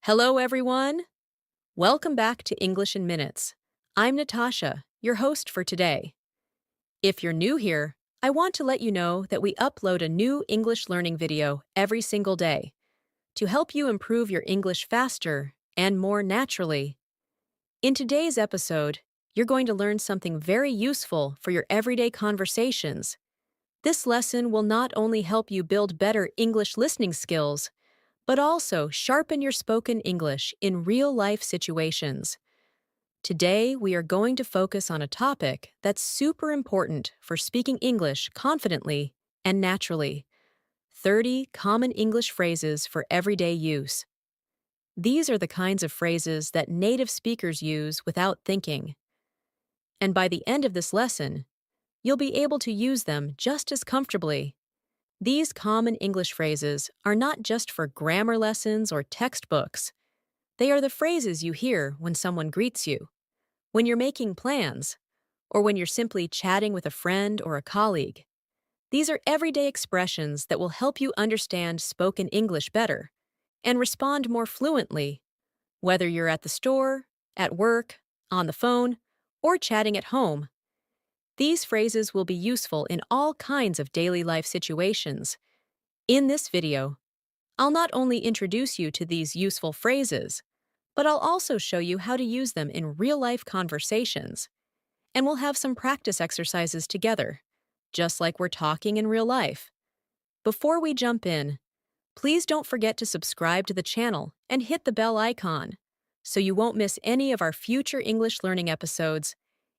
Hello, everyone. Welcome back to English in Minutes. I'm Natasha, your host for today. If you're new here, I want to let you know that we upload a new English learning video every single day to help you improve your English faster and more naturally. In today's episode, you're going to learn something very useful for your everyday conversations. This lesson will not only help you build better English listening skills, but also sharpen your spoken English in real-life situations. Today, we are going to focus on a topic that's super important for speaking English confidently and naturally: 30 common English phrases for everyday use. These are the kinds of phrases that native speakers use without thinking. And by the end of this lesson, you'll be able to use them just as comfortably. These common English phrases are not just for grammar lessons or textbooks. They are the phrases you hear when someone greets you, when you're making plans, or when you're simply chatting with a friend or a colleague. These are everyday expressions that will help you understand spoken English better and respond more fluently, whether you're at the store, at work, on the phone, or chatting at home. These phrases will be useful in all kinds of daily life situations. In this video, I'll not only introduce you to these useful phrases, but I'll also show you how to use them in real-life conversations. And we'll have some practice exercises together, just like we're talking in real life. Before we jump in, please don't forget to subscribe to the channel and hit the bell icon so you won't miss any of our future English learning episodes.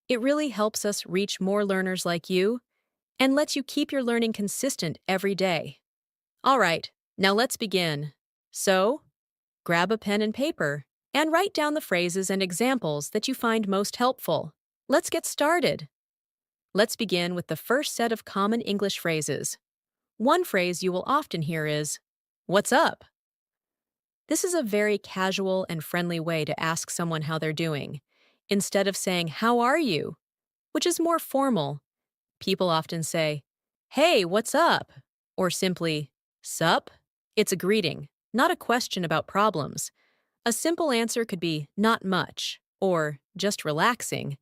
It really helps us reach more learners like you and lets you keep your learning consistent every day. All right, now let's begin. So, grab a pen and paper and write down the phrases and examples that you find most helpful. Let's get started. Let's begin with the first set of common English phrases. One phrase you will often hear is, "What's up?" This is a very casual and friendly way to ask someone how they're doing. Instead of saying, "How are you?" which is more formal, people often say, "Hey, what's up?" or simply, "Sup?" It's a greeting, not a question about problems. A simple answer could be "not much" or "just relaxing."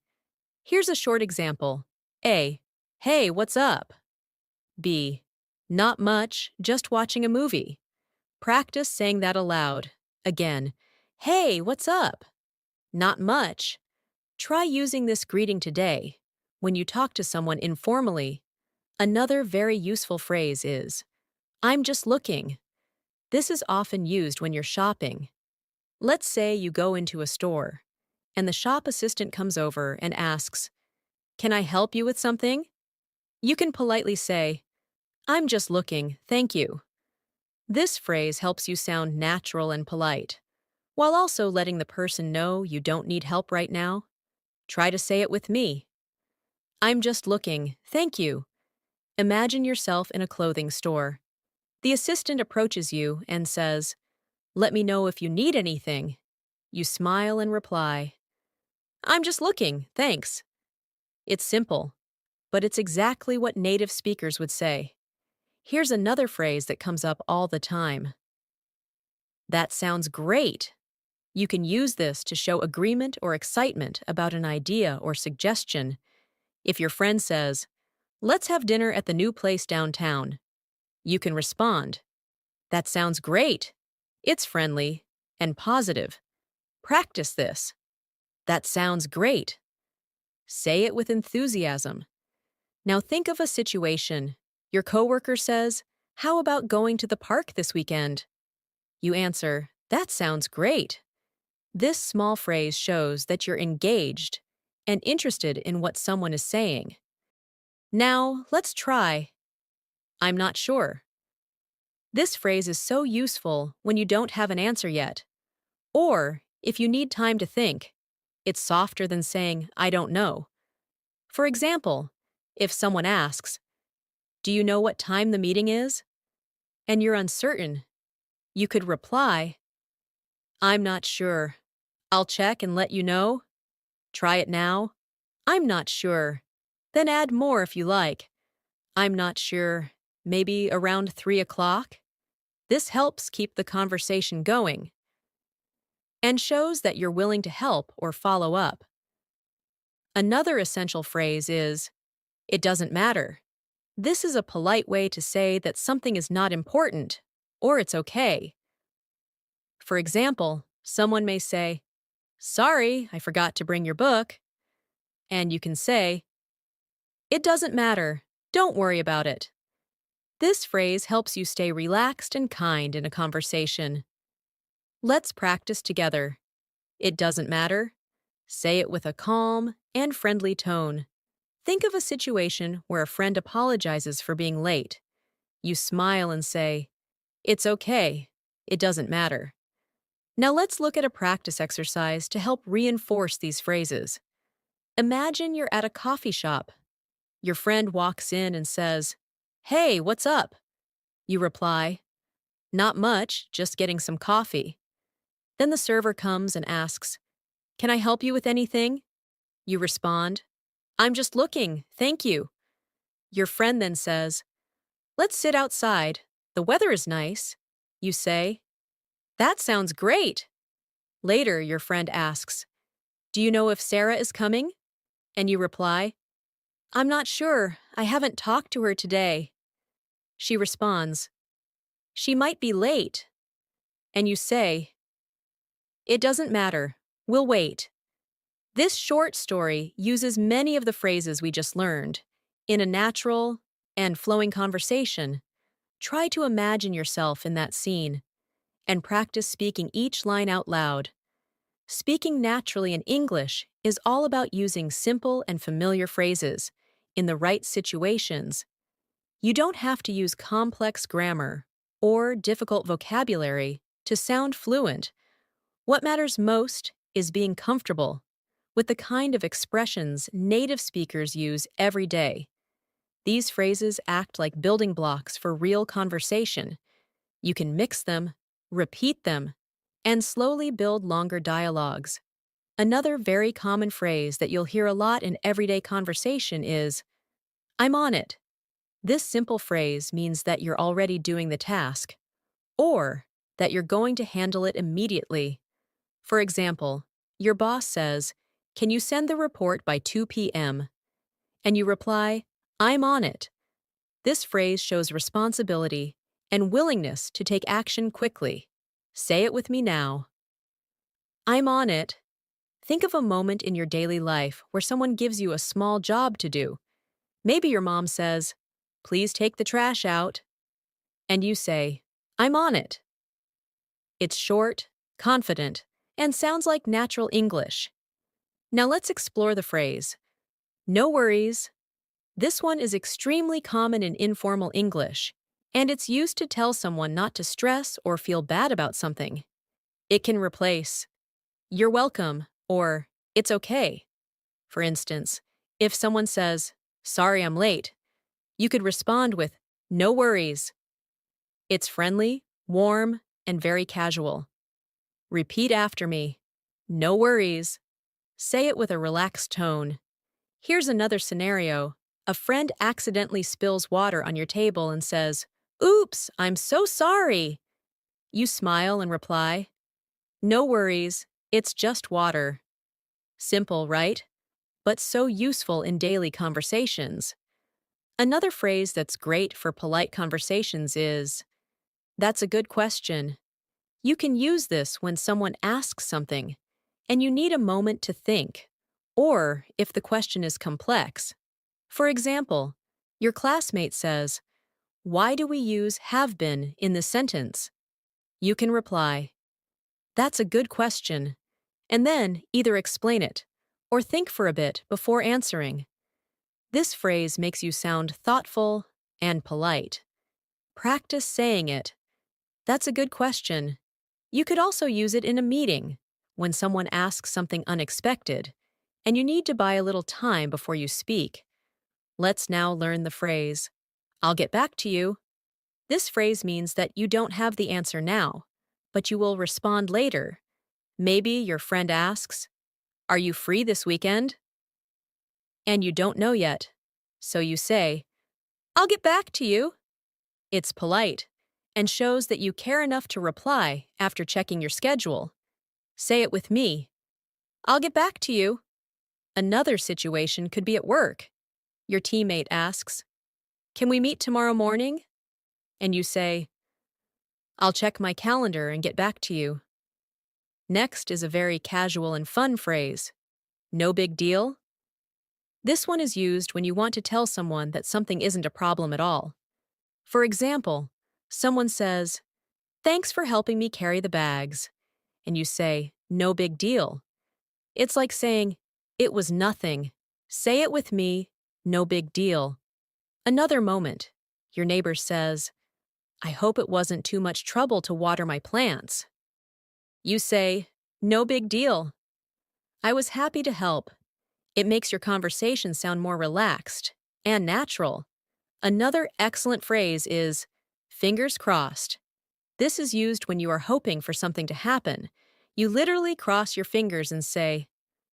Here's a short example. A. Hey, what's up? B. Not much, just watching a movie. Practice saying that aloud. Again, hey, what's up? Not much. Try using this greeting today. When you talk to someone informally, another very useful phrase is, "I'm just looking." This is often used when you're shopping. Let's say you go into a store, and the shop assistant comes over and asks, "Can I help you with something?" You can politely say, "I'm just looking, thank you." This phrase helps you sound natural and polite, while also letting the person know you don't need help right now. Try to say it with me. "I'm just looking, thank you." Imagine yourself in a clothing store. The assistant approaches you and says, "Let me know if you need anything." You smile and reply, "I'm just looking, thanks." It's simple, but it's exactly what native speakers would say. Here's another phrase that comes up all the time. "That sounds great." You can use this to show agreement or excitement about an idea or suggestion. If your friend says, "Let's have dinner at the new place downtown," you can respond, "That sounds great." It's friendly and positive. Practice this. "That sounds great." Say it with enthusiasm. Now think of a situation. Your coworker says, "How about going to the park this weekend?" You answer, "That sounds great." This small phrase shows that you're engaged and interested in what someone is saying. Now, let's try, "I'm not sure." This phrase is so useful when you don't have an answer yet, or if you need time to think. It's softer than saying, "I don't know." For example, if someone asks, "Do you know what time the meeting is?" and you're uncertain, you could reply, "I'm not sure. I'll check and let you know." Try it now. "I'm not sure." Then add more if you like. "I'm not sure. Maybe around 3 o'clock?" This helps keep the conversation going. and shows that you're willing to help or follow up. Another essential phrase is, "It doesn't matter." This is a polite way to say that something is not important or it's okay. For example, someone may say, "Sorry, I forgot to bring your book." And you can say, "It doesn't matter. Don't worry about it." This phrase helps you stay relaxed and kind in a conversation. Let's practice together. It doesn't matter. Say it with a calm and friendly tone. Think of a situation where a friend apologizes for being late. You smile and say, "It's okay. It doesn't matter." Now let's look at a practice exercise to help reinforce these phrases. Imagine you're at a coffee shop. Your friend walks in and says, "Hey, what's up?" You reply, "Not much, just getting some coffee." Then the server comes and asks, "Can I help you with anything?" You respond, "I'm just looking, thank you." Your friend then says, "Let's sit outside. The weather is nice." You say, "That sounds great." Later, your friend asks, "Do you know if Sarah is coming?" And you reply, "I'm not sure. I haven't talked to her today." She responds, "She might be late." And you say, "It doesn't matter. We'll wait." This short story uses many of the phrases we just learned in a natural and flowing conversation. Try to imagine yourself in that scene and practice speaking each line out loud. Speaking naturally in English is all about using simple and familiar phrases in the right situations. You don't have to use complex grammar or difficult vocabulary to sound fluent. What matters most is being comfortable with the kind of expressions native speakers use every day. These phrases act like building blocks for real conversation. You can mix them, repeat them, and slowly build longer dialogues. Another very common phrase that you'll hear a lot in everyday conversation is, "I'm on it." This simple phrase means that you're already doing the task, or that you're going to handle it immediately. For example, your boss says, "Can you send the report by 2 p.m.?" And you reply, "I'm on it." This phrase shows responsibility and willingness to take action quickly. Say it with me now. I'm on it. Think of a moment in your daily life where someone gives you a small job to do. Maybe your mom says, "Please take the trash out." And you say, "I'm on it." It's short, confident, and sounds like natural English. Now let's explore the phrase, "No worries." This one is extremely common in informal English, and it's used to tell someone not to stress or feel bad about something. It can replace, "You're welcome," or "It's okay." For instance, if someone says, "Sorry I'm late," you could respond with, "No worries." It's friendly, warm, and very casual. Repeat after me. No worries. Say it with a relaxed tone. Here's another scenario. A friend accidentally spills water on your table and says, "Oops, I'm so sorry." You smile and reply, "No worries, it's just water." Simple, right? But so useful in daily conversations. Another phrase that's great for polite conversations is, "That's a good question." You can use this when someone asks something and you need a moment to think, or if the question is complex. For example, your classmate says, "Why do we use have been in this sentence?" You can reply, "That's a good question," and then either explain it or think for a bit before answering. This phrase makes you sound thoughtful and polite. Practice saying it. That's a good question. You could also use it in a meeting when someone asks something unexpected and you need to buy a little time before you speak. Let's now learn the phrase, "I'll get back to you." This phrase means that you don't have the answer now, but you will respond later. Maybe your friend asks, "Are you free this weekend?" And you don't know yet. So you say, "I'll get back to you." It's polite and shows that you care enough to reply after checking your schedule. Say it with me. I'll get back to you. Another situation could be at work. Your teammate asks, "Can we meet tomorrow morning?" And you say, "I'll check my calendar and get back to you." Next is a very casual and fun phrase, "No big deal." This one is used when you want to tell someone that something isn't a problem at all. For example, someone says, "Thanks for helping me carry the bags." And you say, "No big deal." It's like saying, "It was nothing." Say it with me, "No big deal." Another moment. Your neighbor says, "I hope it wasn't too much trouble to water my plants." You say, "No big deal." I was happy to help. It makes your conversation sound more relaxed and natural. Another excellent phrase is, "fingers crossed." This is used when you are hoping for something to happen. You literally cross your fingers and say,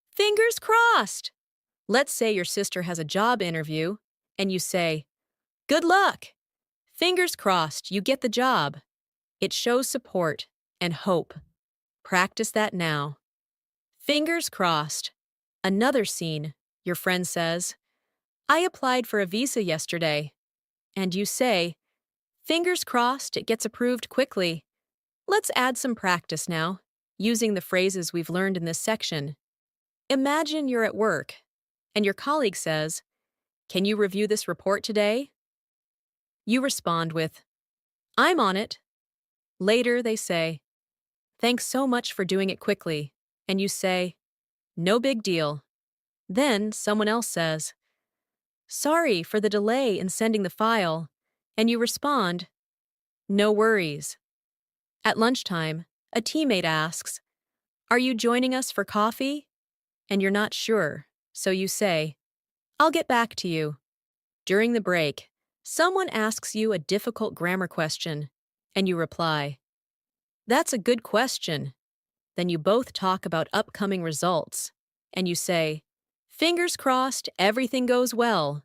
"Fingers crossed." Let's say your sister has a job interview, and you say, "Good luck." Fingers crossed you get the job. It shows support and hope. Practice that now. Fingers crossed. Another scene. Your friend says, "I applied for a visa yesterday." And you say, "Fingers crossed it gets approved quickly." Let's add some practice now, using the phrases we've learned in this section. Imagine you're at work, and your colleague says, "Can you review this report today?" You respond with, "I'm on it." Later, they say, "Thanks so much for doing it quickly." And you say, "No big deal." Then someone else says, "Sorry for the delay in sending the file." And you respond, "No worries." At lunchtime, a teammate asks, "Are you joining us for coffee?" And you're not sure, so you say, "I'll get back to you." During the break, someone asks you a difficult grammar question, and you reply, "That's a good question." Then you both talk about upcoming results, and you say, "Fingers crossed everything goes well."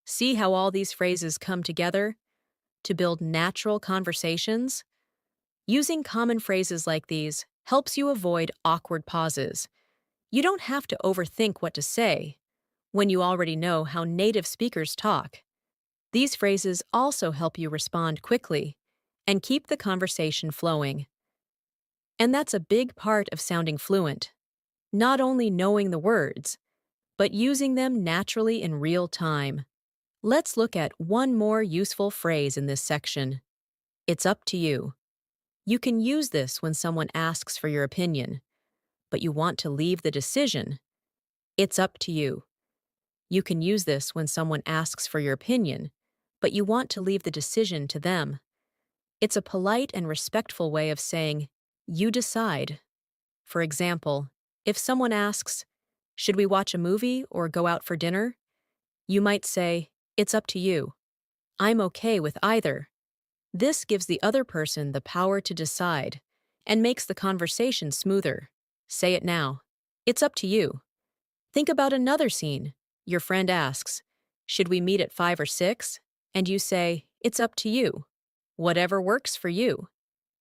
See how all these phrases come together to build natural conversations? Using common phrases like these helps you avoid awkward pauses. You don't have to overthink what to say when you already know how native speakers talk. These phrases also help you respond quickly and keep the conversation flowing. And that's a big part of sounding fluent. Not only knowing the words, but using them naturally in real time. Let's look at one more useful phrase in this section. It's up to you. You can use this when someone asks for your opinion, but you want to leave the decision. It's up to you. You can use this when someone asks for your opinion, but you want to leave the decision to them. It's a polite and respectful way of saying, "You decide." For example, if someone asks, "Should we watch a movie or go out for dinner?" You might say, "It's up to you. I'm okay with either." This gives the other person the power to decide and makes the conversation smoother. Say it now. It's up to you. Think about another scene. Your friend asks, "Should we meet at 5 or 6?" And you say, "It's up to you. Whatever works for you."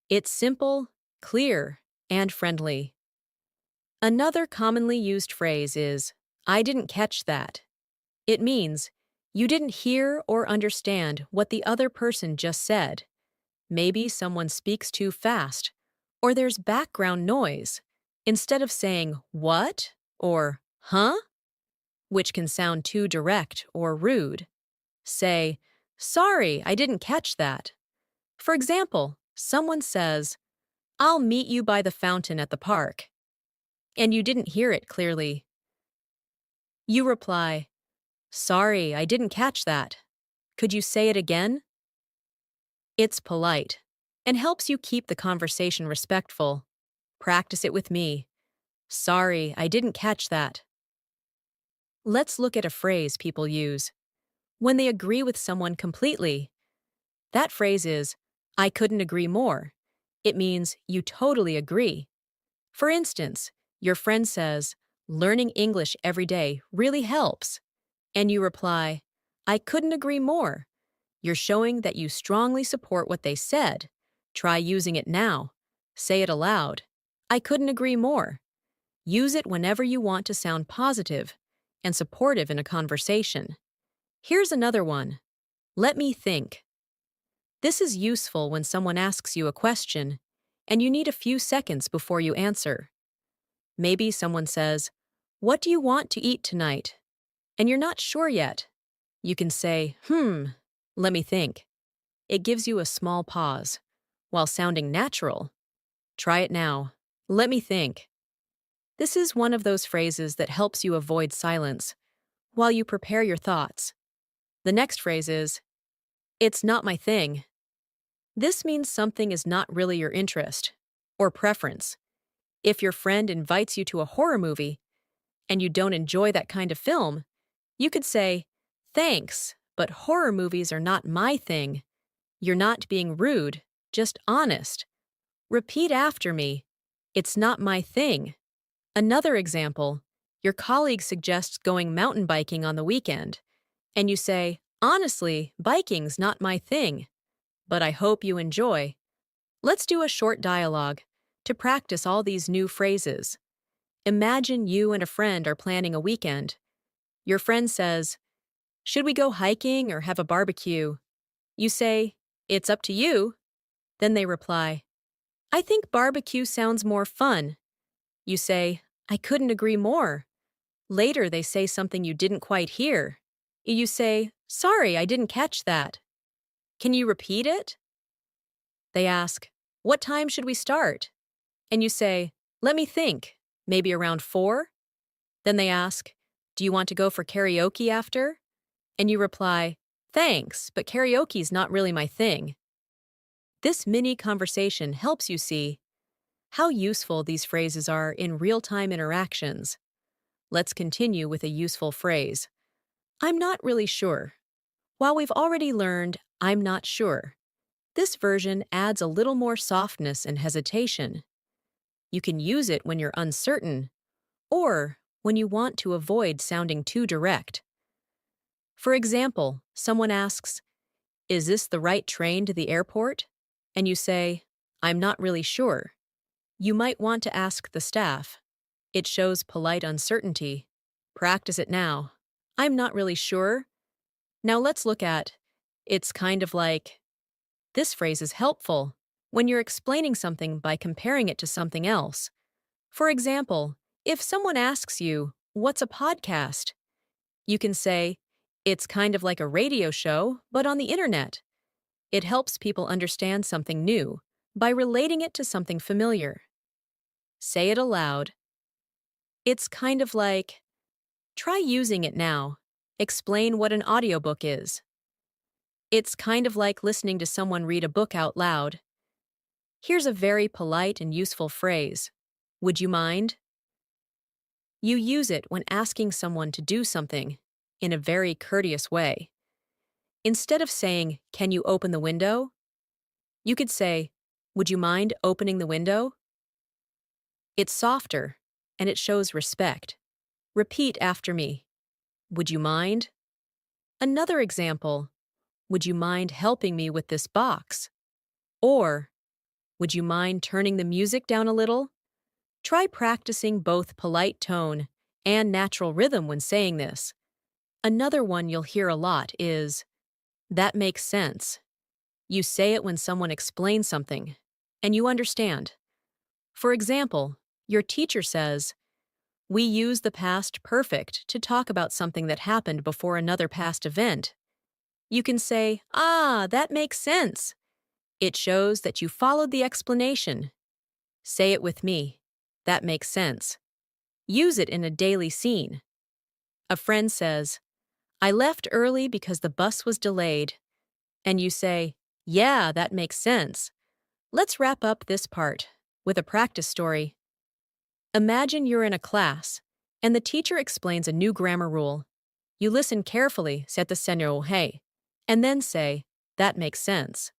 It's simple, clear, and friendly. Another commonly used phrase is, "I didn't catch that." It means, you didn't hear or understand what the other person just said. Maybe someone speaks too fast, or there's background noise. Instead of saying, "What?" or "Huh?" which can sound too direct or rude, say, "Sorry, I didn't catch that." For example, someone says, "I'll meet you by the fountain at the park," and you didn't hear it clearly. You reply, "Sorry, I didn't catch that. Could you say it again?" It's polite and helps you keep the conversation respectful. Practice it with me. "Sorry, I didn't catch that." Let's look at a phrase people use when they agree with someone completely. That phrase is, "I couldn't agree more." It means you totally agree. For instance, your friend says, "Learning English every day really helps." And you reply, "I couldn't agree more." You're showing that you strongly support what they said. Try using it now. Say it aloud. I couldn't agree more. Use it whenever you want to sound positive and supportive in a conversation. Here's another one. Let me think. This is useful when someone asks you a question and you need a few seconds before you answer. Maybe someone says, "What do you want to eat tonight?" And you're not sure yet. You can say, let me think. It gives you a small pause, while sounding natural. Try it now. Let me think. This is one of those phrases that helps you avoid silence while you prepare your thoughts. The next phrase is, it's not my thing. This means something is not really your interest or preference. If your friend invites you to a horror movie and you don't enjoy that kind of film, you could say, thanks, but horror movies are not my thing. You're not being rude, just honest. Repeat after me. It's not my thing. Another example, your colleague suggests going mountain biking on the weekend, and you say, honestly, biking's not my thing, but I hope you enjoy. Let's do a short dialogue to practice all these new phrases. Imagine you and a friend are planning a weekend. Your friend says, should we go hiking or have a barbecue? You say, it's up to you. Then they reply, I think barbecue sounds more fun. You say, I couldn't agree more. Later, they say something you didn't quite hear. You say, sorry, I didn't catch that. Can you repeat it? They ask, what time should we start? And you say, let me think, maybe around 4? Then they ask, do you want to go for karaoke after? And you reply, thanks, but karaoke's not really my thing. This mini conversation helps you see how useful these phrases are in real-time interactions. Let's continue with a useful phrase. I'm not really sure. While we've already learned, I'm not sure, this version adds a little more softness and hesitation. You can use it when you're uncertain or when you want to avoid sounding too direct. For example, someone asks, is this the right train to the airport? And you say, I'm not really sure. You might want to ask the staff. It shows polite uncertainty. Practice it now. I'm not really sure. Now let's look at, it's kind of like. This phrase is helpful when you're explaining something by comparing it to something else. For example, if someone asks you, what's a podcast? You can say, it's kind of like a radio show, but on the internet. It helps people understand something new by relating it to something familiar. Say it aloud. It's kind of like. Try using it now. Explain what an audiobook is. It's kind of like listening to someone read a book out loud. Here's a very polite and useful phrase. Would you mind? You use it when asking someone to do something in a very courteous way. Instead of saying, can you open the window? You could say, would you mind opening the window? It's softer, and it shows respect. Repeat after me. Would you mind? Another example, would you mind helping me with this box? Or, would you mind turning the music down a little? Try practicing both polite tone and natural rhythm when saying this. Another one you'll hear a lot is, that makes sense. You say it when someone explains something, and you understand. For example, your teacher says, we use the past perfect to talk about something that happened before another past event. You can say, that makes sense. It shows that you followed the explanation. Say it with me. That makes sense. Use it in a daily scene. A friend says, I left early because the bus was delayed. And you say, yeah, that makes sense. Let's wrap up this part with a practice story. Imagine you're in a class, and the teacher explains a new grammar rule. You listen carefully, set the señal hey, and then say, that makes sense.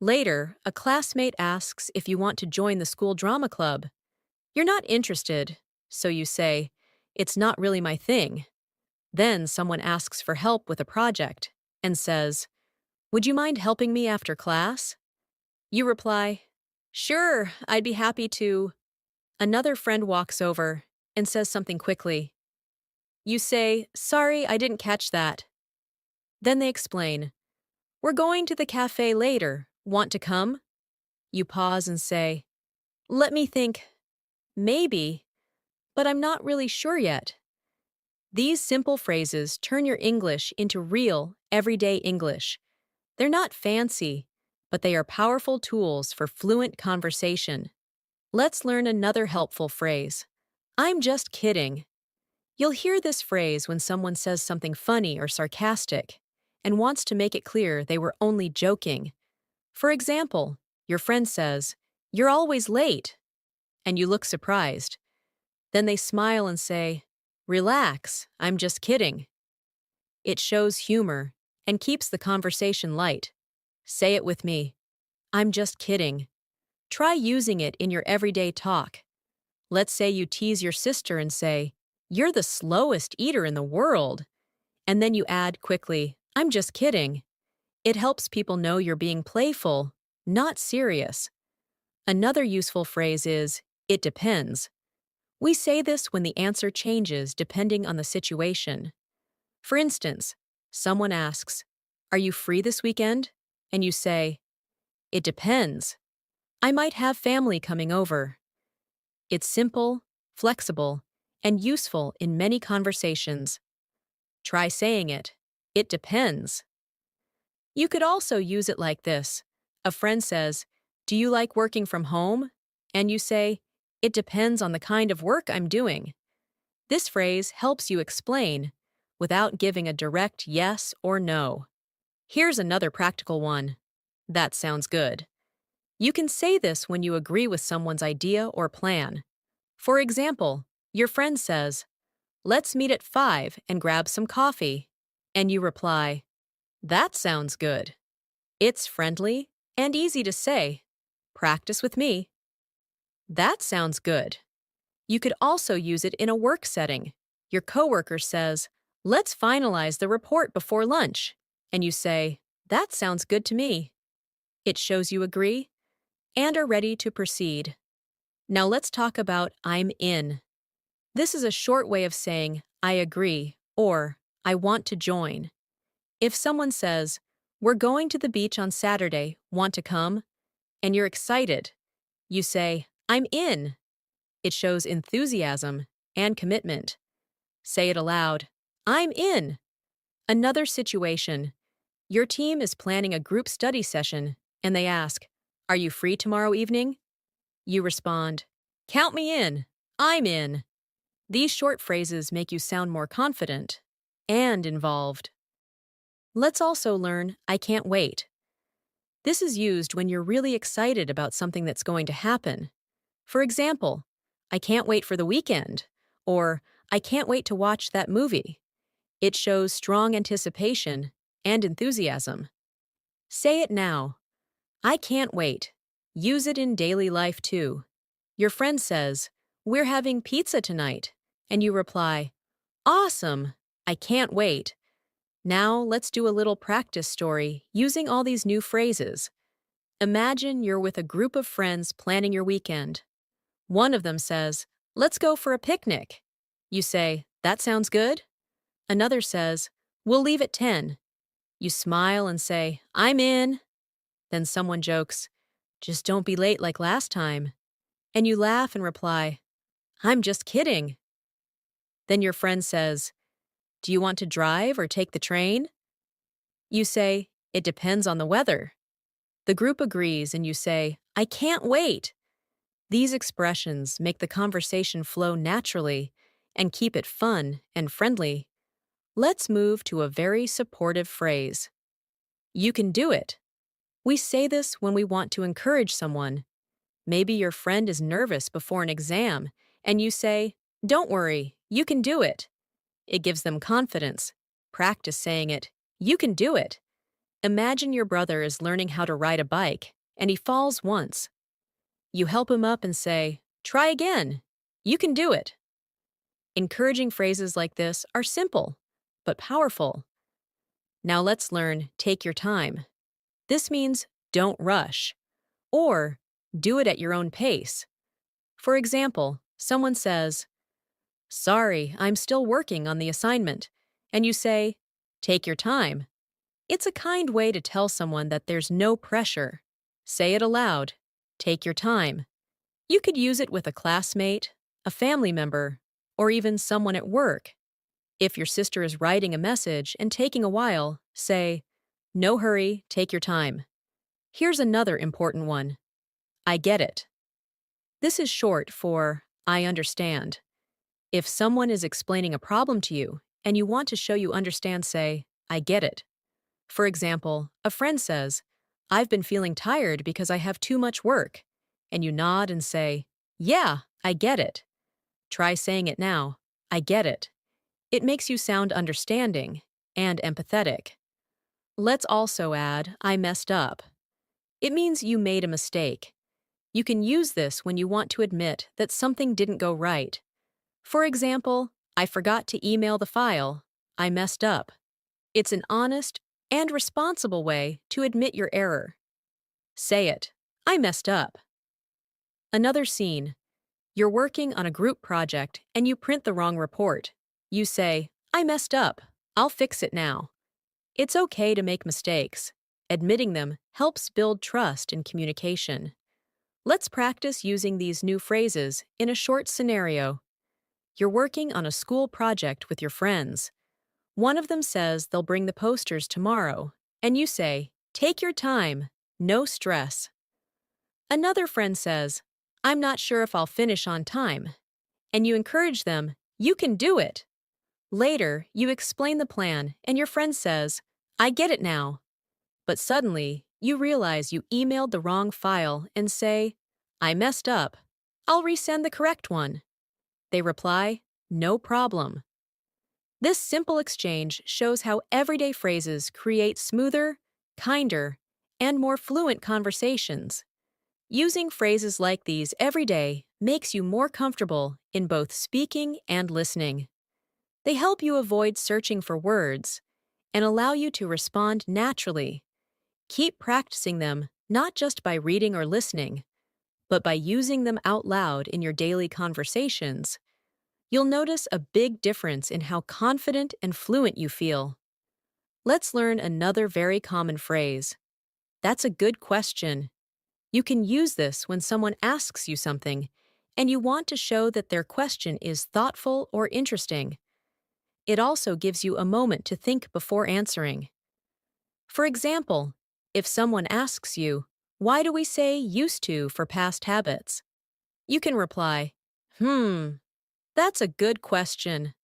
Later, a classmate asks if you want to join the school drama club. You're not interested, so you say, it's not really my thing. Then someone asks for help with a project and says, would you mind helping me after class? You reply, sure, I'd be happy to. Another friend walks over and says something quickly. You say, "Sorry, I didn't catch that." Then they explain, "We're going to the cafe later. Want to come?" You pause and say, "Let me think. Maybe, but I'm not really sure yet." These simple phrases turn your English into real, everyday English. They're not fancy, but they are powerful tools for fluent conversation. Let's learn another helpful phrase. I'm just kidding. You'll hear this phrase when someone says something funny or sarcastic and wants to make it clear they were only joking. For example, your friend says, "You're always late," and you look surprised. Then they smile and say, "Relax, I'm just kidding." It shows humor and keeps the conversation light. Say it with me. I'm just kidding. Try using it in your everyday talk. Let's say you tease your sister and say, "You're the slowest eater in the world." And then you add quickly, "I'm just kidding." It helps people know you're being playful, not serious. Another useful phrase is, "It depends." We say this when the answer changes depending on the situation. For instance, someone asks, "Are you free this weekend?" And you say, "It depends. I might have family coming over." It's simple, flexible, and useful in many conversations. Try saying it. It depends. You could also use it like this. A friend says, "Do you like working from home?" And you say, "It depends on the kind of work I'm doing." This phrase helps you explain without giving a direct yes or no. Here's another practical one. That sounds good. You can say this when you agree with someone's idea or plan. For example, your friend says, "Let's meet at 5 and grab some coffee." And you reply, "That sounds good." It's friendly and easy to say. Practice with me. That sounds good. You could also use it in a work setting. Your coworker says, "Let's finalize the report before lunch." And you say, "That sounds good to me." It shows you agree and are ready to proceed. Now let's talk about "I'm in." This is a short way of saying "I agree" or "I want to join." If someone says, "We're going to the beach on Saturday, want to come?" and you're excited, you say, "I'm in." It shows enthusiasm and commitment. Say it aloud. I'm in. Another situation. Your team is planning a group study session, and they ask, "Are you free tomorrow evening?" You respond, "Count me in. I'm in." These short phrases make you sound more confident and involved. Let's also learn "I can't wait." This is used when you're really excited about something that's going to happen. For example, "I can't wait for the weekend," or "I can't wait to watch that movie." It shows strong anticipation and enthusiasm. Say it now. I can't wait. Use it in daily life too. Your friend says, "We're having pizza tonight." And you reply, "Awesome. I can't wait." Now let's do a little practice story using all these new phrases. Imagine you're with a group of friends planning your weekend. One of them says, "Let's go for a picnic." You say, "That sounds good." Another says, "We'll leave at 10. You smile and say, "I'm in." Then someone jokes, "Just don't be late like last time." And you laugh and reply, "I'm just kidding." Then your friend says, "Do you want to drive or take the train?" You say, "It depends on the weather." The group agrees and you say, "I can't wait." These expressions make the conversation flow naturally and keep it fun and friendly. Let's move to a very supportive phrase. You can do it. We say this when we want to encourage someone. Maybe your friend is nervous before an exam, and you say, "Don't worry, you can do it." It gives them confidence. Practice saying it. You can do it. Imagine your brother is learning how to ride a bike, and he falls once. You help him up and say, "Try again. You can do it." Encouraging phrases like this are simple, but powerful. Now let's learn "take your time." This means don't rush, or do it at your own pace. For example, someone says, "Sorry, I'm still working on the assignment," and you say, "Take your time." It's a kind way to tell someone that there's no pressure. Say it aloud. Take your time. You could use it with a classmate, a family member, or even someone at work. If your sister is writing a message and taking a while, say, "No hurry, take your time." Here's another important one. I get it. This is short for I understand. If someone is explaining a problem to you and you want to show you understand, say, I get it. For example, a friend says, I've been feeling tired because I have too much work. And you nod and say, Yeah, I get it. Try saying it now. I get it. It makes you sound understanding and empathetic. Let's also add, I messed up. It means you made a mistake. You can use this when you want to admit that something didn't go right. For example, I forgot to email the file. I messed up. It's an honest and responsible way to admit your error. Say it. I messed up. Another scene. You're working on a group project and you print the wrong report. You say, I messed up. I'll fix it now. It's okay to make mistakes. Admitting them helps build trust in communication. Let's practice using these new phrases in a short scenario. You're working on a school project with your friends. One of them says they'll bring the posters tomorrow, and you say, Take your time, no stress. Another friend says, I'm not sure if I'll finish on time, and you encourage them, You can do it. Later, you explain the plan, and your friend says, I get it now. But suddenly, you realize you emailed the wrong file and say, I messed up. I'll resend the correct one. They reply, No problem. This simple exchange shows how everyday phrases create smoother, kinder, and more fluent conversations. Using phrases like these every day makes you more comfortable in both speaking and listening. They help you avoid searching for words and allow you to respond naturally. Keep practicing them not just by reading or listening, but by using them out loud in your daily conversations. You'll notice a big difference in how confident and fluent you feel. Let's learn another very common phrase. That's a good question. You can use this when someone asks you something, and you want to show that their question is thoughtful or interesting. It also gives you a moment to think before answering. For example, if someone asks you, Why do we say used to for past habits? You can reply, That's a good question.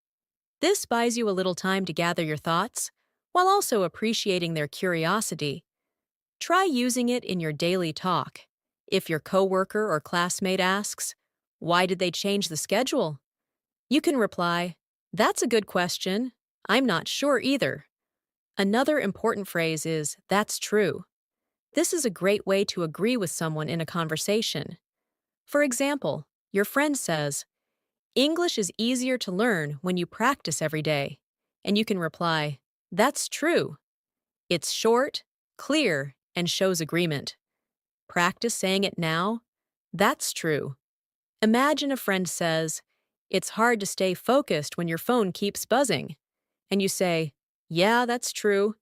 This buys you a little time to gather your thoughts, while also appreciating their curiosity. Try using it in your daily talk. If your coworker or classmate asks, Why did they change the schedule? You can reply, That's a good question. I'm not sure either. Another important phrase is, That's true. This is a great way to agree with someone in a conversation. For example, your friend says, English is easier to learn when you practice every day. And you can reply, That's true. It's short, clear, and shows agreement. Practice saying it now. That's true. Imagine a friend says, It's hard to stay focused when your phone keeps buzzing. And you say, Yeah, that's true.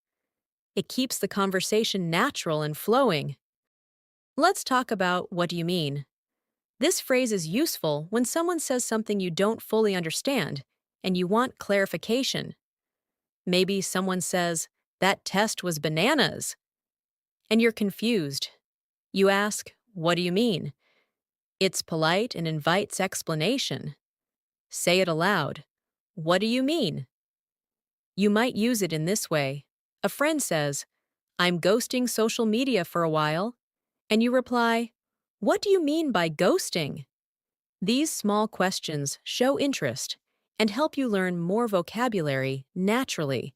It keeps the conversation natural and flowing. Let's talk about what do you mean. This phrase is useful when someone says something you don't fully understand and you want clarification. Maybe someone says, That test was bananas, and you're confused. You ask, What do you mean? It's polite and invites explanation. Say it aloud. What do you mean? You might use it in this way. A friend says, I'm ghosting social media for a while. And you reply, What do you mean by ghosting? These small questions show interest and help you learn more vocabulary naturally.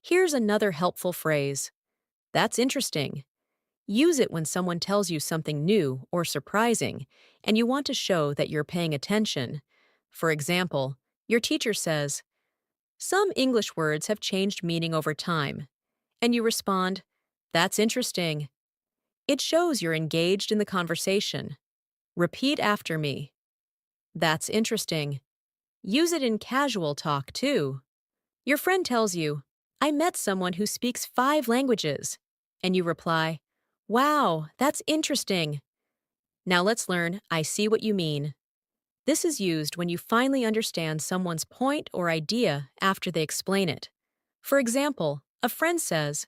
Here's another helpful phrase. That's interesting. Use it when someone tells you something new or surprising, and you want to show that you're paying attention. For example, your teacher says, Some English words have changed meaning over time. And you respond, That's interesting. It shows you're engaged in the conversation. Repeat after me. That's interesting. Use it in casual talk, too. Your friend tells you, I met someone who speaks 5 languages. And you reply, Wow, that's interesting. Now let's learn I see what you mean. This is used when you finally understand someone's point or idea after they explain it. For example, a friend says,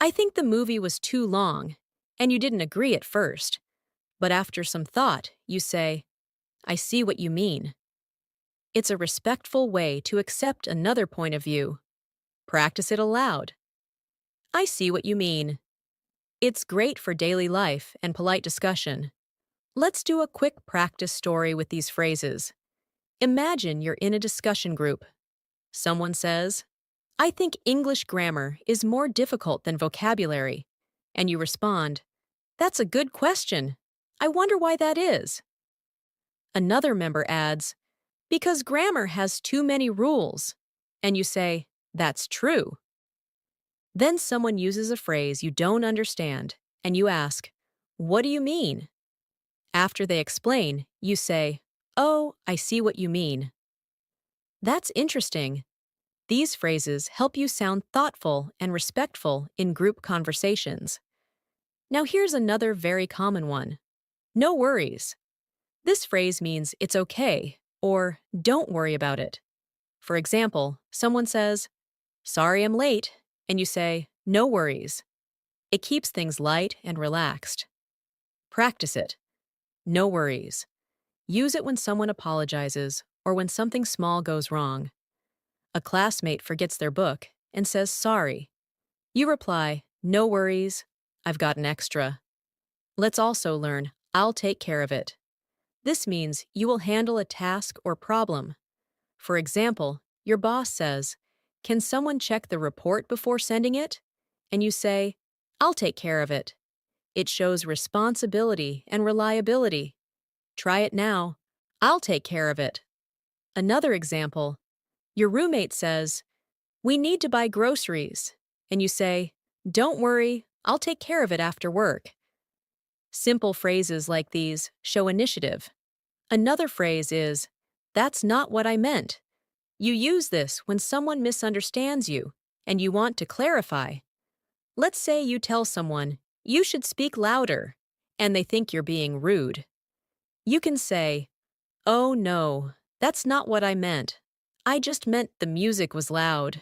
I think the movie was too long, and you didn't agree at first. But after some thought, you say, I see what you mean. It's a respectful way to accept another point of view. Practice it aloud. I see what you mean. It's great for daily life and polite discussion. Let's do a quick practice story with these phrases. Imagine you're in a discussion group. Someone says, I think English grammar is more difficult than vocabulary. And you respond, That's a good question. I wonder why that is. Another member adds, Because grammar has too many rules. And you say, That's true. Then someone uses a phrase you don't understand, and you ask, What do you mean? After they explain, you say, Oh, I see what you mean. That's interesting. These phrases help you sound thoughtful and respectful in group conversations. Now here's another very common one. No worries. This phrase means it's okay or don't worry about it. For example, someone says, Sorry I'm late, and you say, No worries. It keeps things light and relaxed. Practice it. No worries. Use it when someone apologizes or when something small goes wrong. A classmate forgets their book and says sorry. You reply, No worries, I've got an extra. Let's also learn, I'll take care of it. This means you will handle a task or problem. For example, your boss says, Can someone check the report before sending it? And you say, I'll take care of it. It shows responsibility and reliability. Try it now. I'll take care of it. Another example, your roommate says, We need to buy groceries. And you say, Don't worry, I'll take care of it after work. Simple phrases like these show initiative. Another phrase is, That's not what I meant. You use this when someone misunderstands you and you want to clarify. Let's say you tell someone, You should speak louder, and they think you're being rude. You can say, Oh no, that's not what I meant. I just meant the music was loud.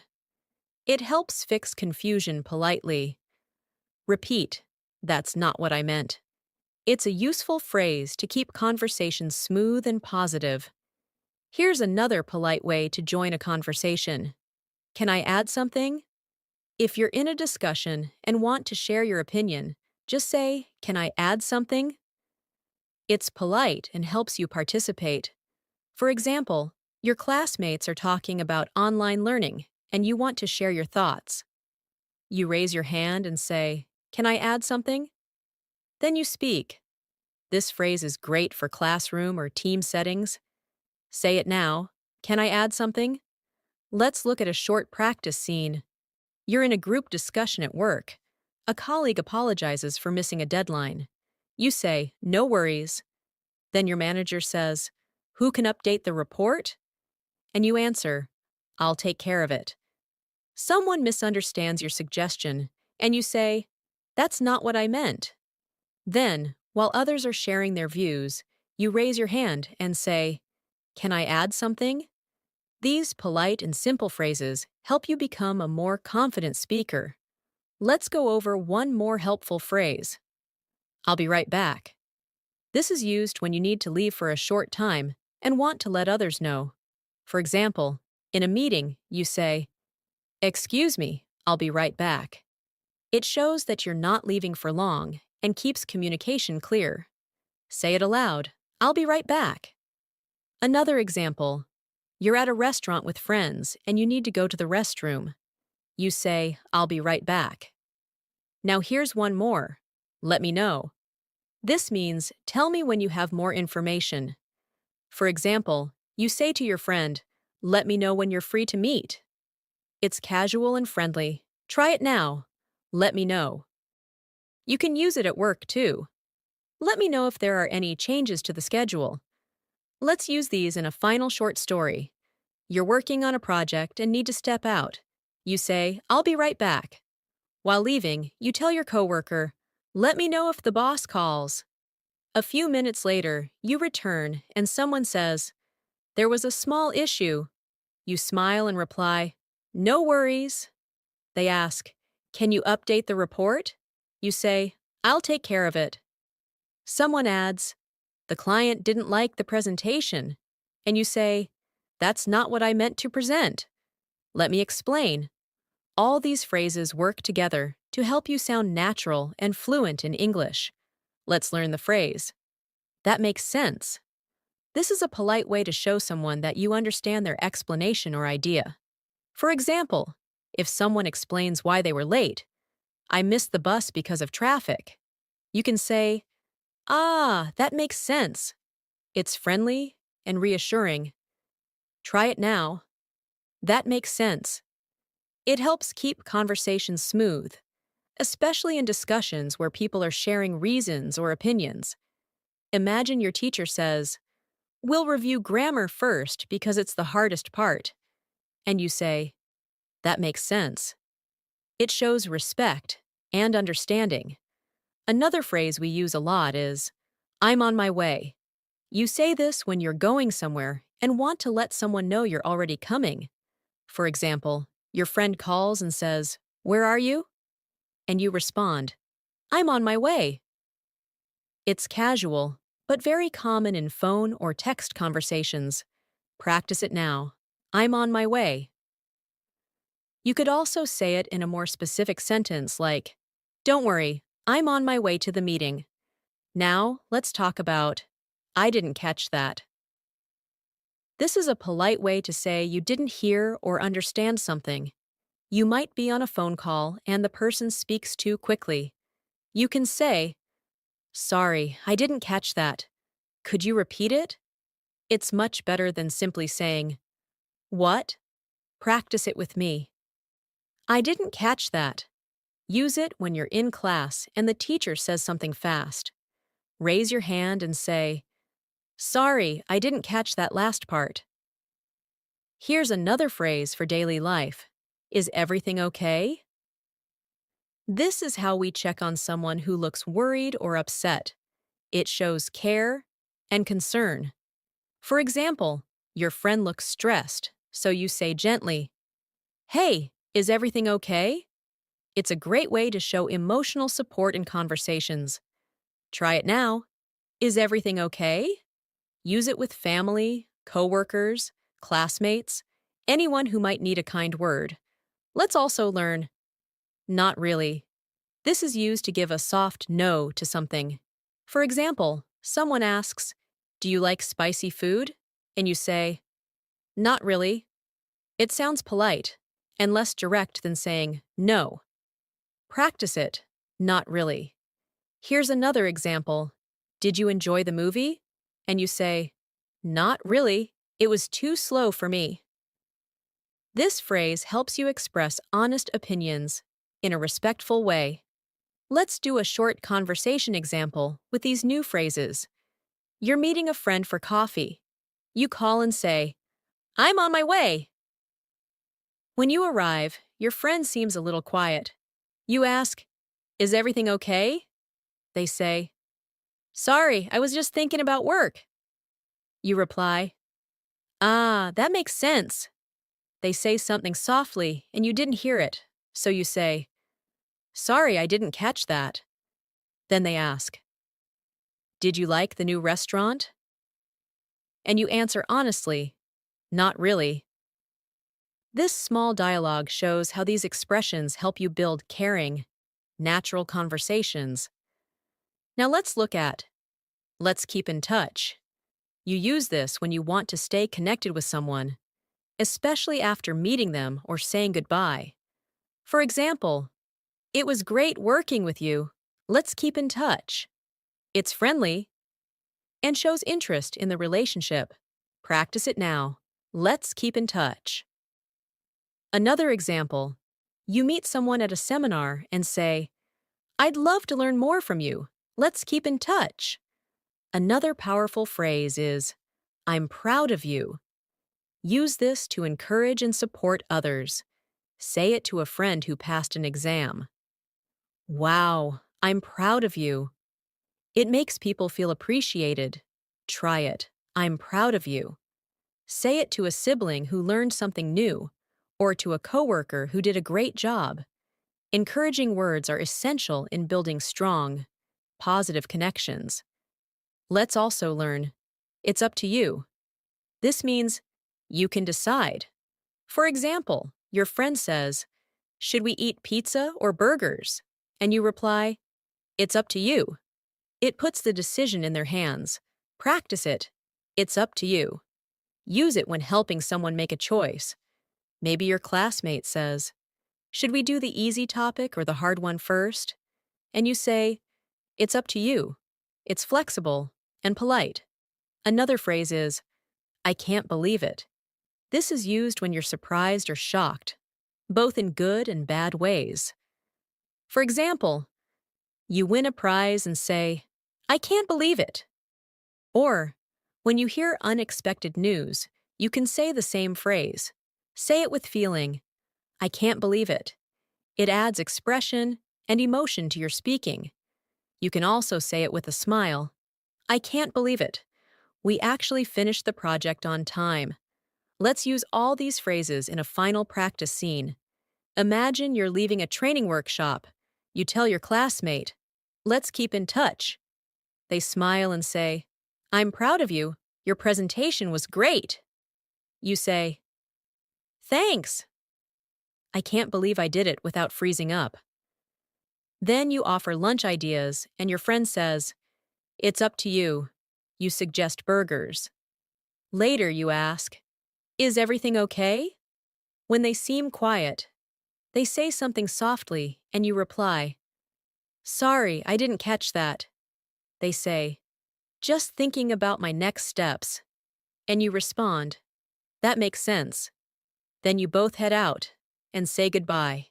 It helps fix confusion politely. Repeat, That's not what I meant. It's a useful phrase to keep conversations smooth and positive. Here's another polite way to join a conversation. Can I add something? If you're in a discussion and want to share your opinion, just say, Can I add something? It's polite and helps you participate. For example, your classmates are talking about online learning and you want to share your thoughts. You raise your hand and say, Can I add something? Then you speak. This phrase is great for classroom or team settings. Say it now. Can I add something? Let's look at a short practice scene. You're in a group discussion at work. A colleague apologizes for missing a deadline. You say, No worries. Then your manager says, Who can update the report? And you answer, I'll take care of it. Someone misunderstands your suggestion, and you say, That's not what I meant. Then, while others are sharing their views, you raise your hand and say, Can I add something? These polite and simple phrases help you become a more confident speaker. Let's go over one more helpful phrase. I'll be right back. This is used when you need to leave for a short time and want to let others know. For example, in a meeting, you say, Excuse me, I'll be right back. It shows that you're not leaving for long and keeps communication clear. Say it aloud, I'll be right back. Another example, you're at a restaurant with friends and you need to go to the restroom. You say, I'll be right back. Now here's one more. Let me know. This means tell me when you have more information. For example, you say to your friend, Let me know when you're free to meet. It's casual and friendly. Try it now. Let me know. You can use it at work too. Let me know if there are any changes to the schedule. Let's use these in a final short story. You're working on a project and need to step out. You say, "I'll be right back." While leaving, you tell your coworker, "Let me know if the boss calls." A few minutes later, you return and someone says, "There was a small issue." You smile and reply, "No worries." They ask, "Can you update the report?" You say, "I'll take care of it." Someone adds, "The client didn't like the presentation." And you say, "That's not what I meant to present. Let me explain." All these phrases work together to help you sound natural and fluent in English. Let's learn the phrase. That makes sense. This is a polite way to show someone that you understand their explanation or idea. For example, if someone explains why they were late, "I missed the bus because of traffic," you can say, "Ah, that makes sense." It's friendly and reassuring. Try it now. That makes sense. It helps keep conversations smooth, especially in discussions where people are sharing reasons or opinions. Imagine your teacher says, "We'll review grammar first because it's the hardest part." And you say, "That makes sense." It shows respect and understanding. Another phrase we use a lot is, "I'm on my way." You say this when you're going somewhere and want to let someone know you're already coming. For example, your friend calls and says, "Where are you?" And you respond, "I'm on my way." It's casual, but very common in phone or text conversations. Practice it now. I'm on my way. You could also say it in a more specific sentence like, "Don't worry, I'm on my way to the meeting." Now, let's talk about, "I didn't catch that." This is a polite way to say you didn't hear or understand something. You might be on a phone call and the person speaks too quickly. You can say, "Sorry, I didn't catch that. Could you repeat it?" It's much better than simply saying, "What?" Practice it with me. I didn't catch that. Use it when you're in class and the teacher says something fast. Raise your hand and say, "Sorry, I didn't catch that last part." Here's another phrase for daily life. Is everything okay? This is how we check on someone who looks worried or upset. It shows care and concern. For example, your friend looks stressed, so you say gently, "Hey, is everything okay?" It's a great way to show emotional support in conversations. Try it now. Is everything okay? Use it with family, coworkers, classmates, anyone who might need a kind word. Let's also learn, not really. This is used to give a soft no to something. For example, someone asks, "Do you like spicy food?" And you say, "Not really." It sounds polite and less direct than saying no. Practice it, not really. Here's another example. "Did you enjoy the movie?" And you say, "Not really. It was too slow for me." This phrase helps you express honest opinions in a respectful way. Let's do a short conversation example with these new phrases. You're meeting a friend for coffee. You call and say, "I'm on my way." When you arrive, your friend seems a little quiet. You ask, "Is everything okay?" They say, "Sorry, I was just thinking about work." You reply, "Ah, that makes sense." They say something softly and you didn't hear it, so you say, "Sorry, I didn't catch that." Then they ask, "Did you like the new restaurant?" And you answer honestly, "Not really." This small dialogue shows how these expressions help you build caring, natural conversations. Now let's keep in touch. You use this when you want to stay connected with someone, especially after meeting them or saying goodbye. For example, "It was great working with you. Let's keep in touch." It's friendly and shows interest in the relationship. Practice it now. Let's keep in touch. Another example, you meet someone at a seminar and say, "I'd love to learn more from you. Let's keep in touch." Another powerful phrase is, I'm proud of you. Use this to encourage and support others. Say it to a friend who passed an exam. Wow, I'm proud of you. It makes people feel appreciated. Try it. I'm proud of you. Say it to a sibling who learned something new, or to a coworker who did a great job. Encouraging words are essential in building strong, positive connections. Let's also learn, it's up to you. This means you can decide. For example, your friend says, should we eat pizza or burgers? And you reply, it's up to you. It puts the decision in their hands. Practice it. It's up to you. Use it when helping someone make a choice. Maybe your classmate says, should we do the easy topic or the hard one first? And you say, it's up to you. It's flexible and polite. Another phrase is, I can't believe it. This is used when you're surprised or shocked, both in good and bad ways. For example, you win a prize and say, I can't believe it. Or, when you hear unexpected news, you can say the same phrase. Say it with feeling, I can't believe it. It adds expression and emotion to your speaking. You can also say it with a smile. I can't believe it. We actually finished the project on time. Let's use all these phrases in a final practice scene. Imagine you're leaving a training workshop. You tell your classmate, let's keep in touch. They smile and say, I'm proud of you. Your presentation was great. You say, thanks. I can't believe I did it without freezing up. Then you offer lunch ideas, and your friend says, it's up to you. You suggest burgers. Later you ask, is everything okay? When they seem quiet, they say something softly, and you reply, sorry, I didn't catch that. They say, just thinking about my next steps. And you respond, that makes sense. Then you both head out and say goodbye.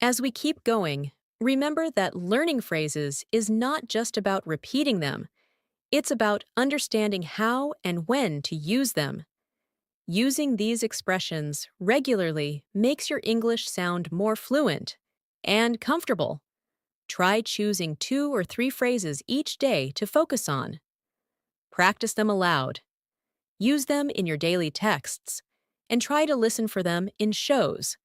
As we keep going, remember that learning phrases is not just about repeating them. It's about understanding how and when to use them. Using these expressions regularly makes your English sound more fluent and comfortable. Try choosing 2 or 3 phrases each day to focus on. Practice them aloud. Use them in your daily texts, and try to listen for them in shows,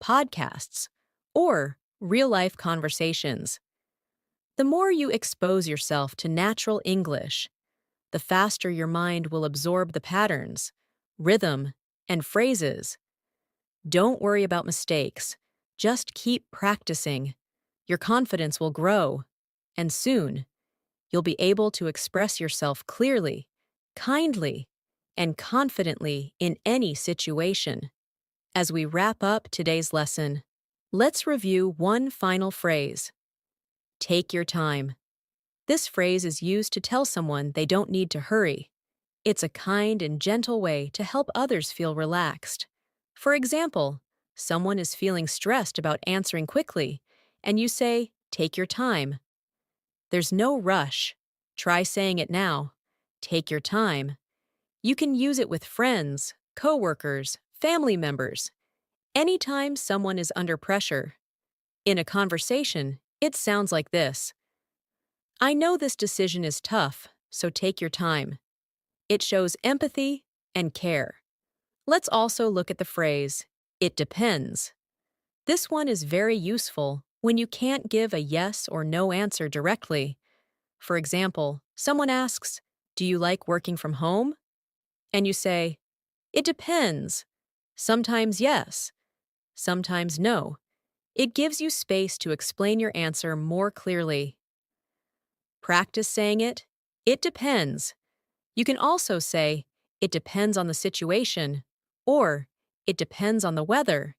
podcasts, or real-life conversations. The more you expose yourself to natural English, the faster your mind will absorb the patterns, rhythm, and phrases. Don't worry about mistakes. Just keep practicing. Your confidence will grow, and soon, you'll be able to express yourself clearly, kindly, and confidently in any situation. As we wrap up today's lesson, let's review one final phrase. Take your time. This phrase is used to tell someone they don't need to hurry. It's a kind and gentle way to help others feel relaxed. For example, someone is feeling stressed about answering quickly, and you say, take your time. There's no rush. Try saying it now. Take your time. You can use it with friends, coworkers, family members. Anytime someone is under pressure. In a conversation, it sounds like this. I know this decision is tough, so take your time. It shows empathy and care. Let's also look at the phrase, it depends. This one is very useful when you can't give a yes or no answer directly. For example, someone asks, do you like working from home? And you say, it depends. Sometimes yes, sometimes no. It gives you space to explain your answer more clearly. Practice saying it depends. You can also say, it depends on the situation, or it depends on the weather.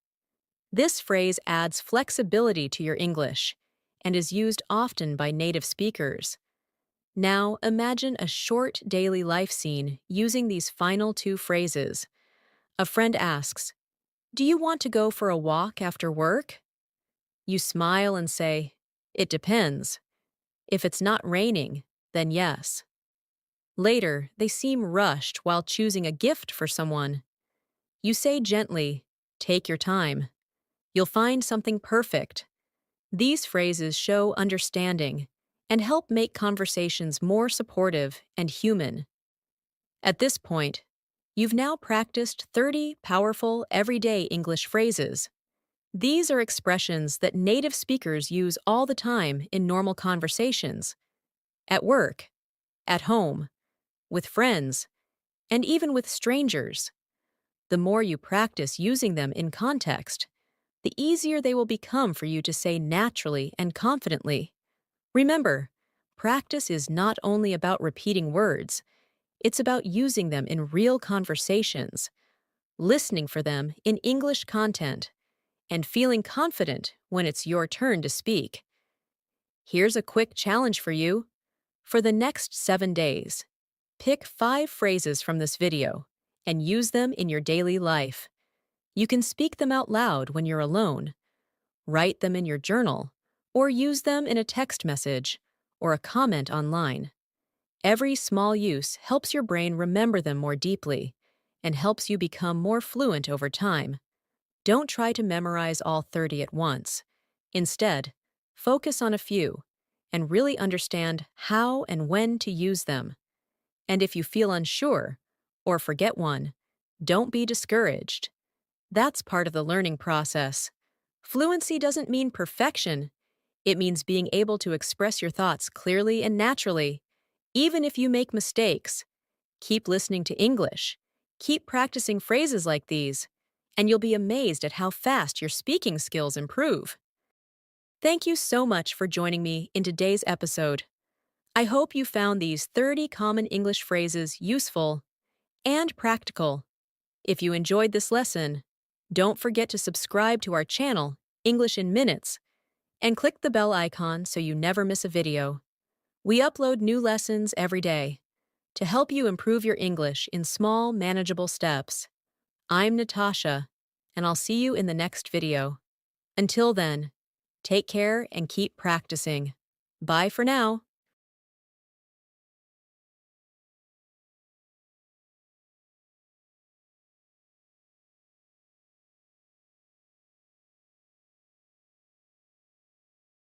This phrase adds flexibility to your English and is used often by native speakers. Now imagine a short daily life scene using these final 2 phrases. A friend asks, do you want to go for a walk after work? You smile and say, it depends. If it's not raining, then yes. Later, they seem rushed while choosing a gift for someone. You say gently, "Take your time. You'll find something perfect." These phrases show understanding and help make conversations more supportive and human. At this point, you've now practiced 30 powerful everyday English phrases. These are expressions that native speakers use all the time in normal conversations, at work, at home, with friends, and even with strangers. The more you practice using them in context, the easier they will become for you to say naturally and confidently. Remember, practice is not only about repeating words, it's about using them in real conversations, listening for them in English content, and feeling confident when it's your turn to speak. Here's a quick challenge for you. For the next 7 days, pick 5 phrases from this video and use them in your daily life. You can speak them out loud when you're alone, write them in your journal, or use them in a text message or a comment online. Every small use helps your brain remember them more deeply and helps you become more fluent over time. Don't try to memorize all 30 at once. Instead, focus on a few and really understand how and when to use them. And if you feel unsure or forget one, don't be discouraged. That's part of the learning process. Fluency doesn't mean perfection. It means being able to express your thoughts clearly and naturally, even if you make mistakes. Keep listening to English. Keep practicing phrases like these, and you'll be amazed at how fast your speaking skills improve. Thank you so much for joining me in today's episode. I hope you found these 30 common English phrases useful and practical. If you enjoyed this lesson, don't forget to subscribe to our channel, English in Minutes, and click the bell icon so you never miss a video. We upload new lessons every day to help you improve your English in small, manageable steps. I'm Natasha, and I'll see you in the next video. Until then, take care and keep practicing. Bye for now.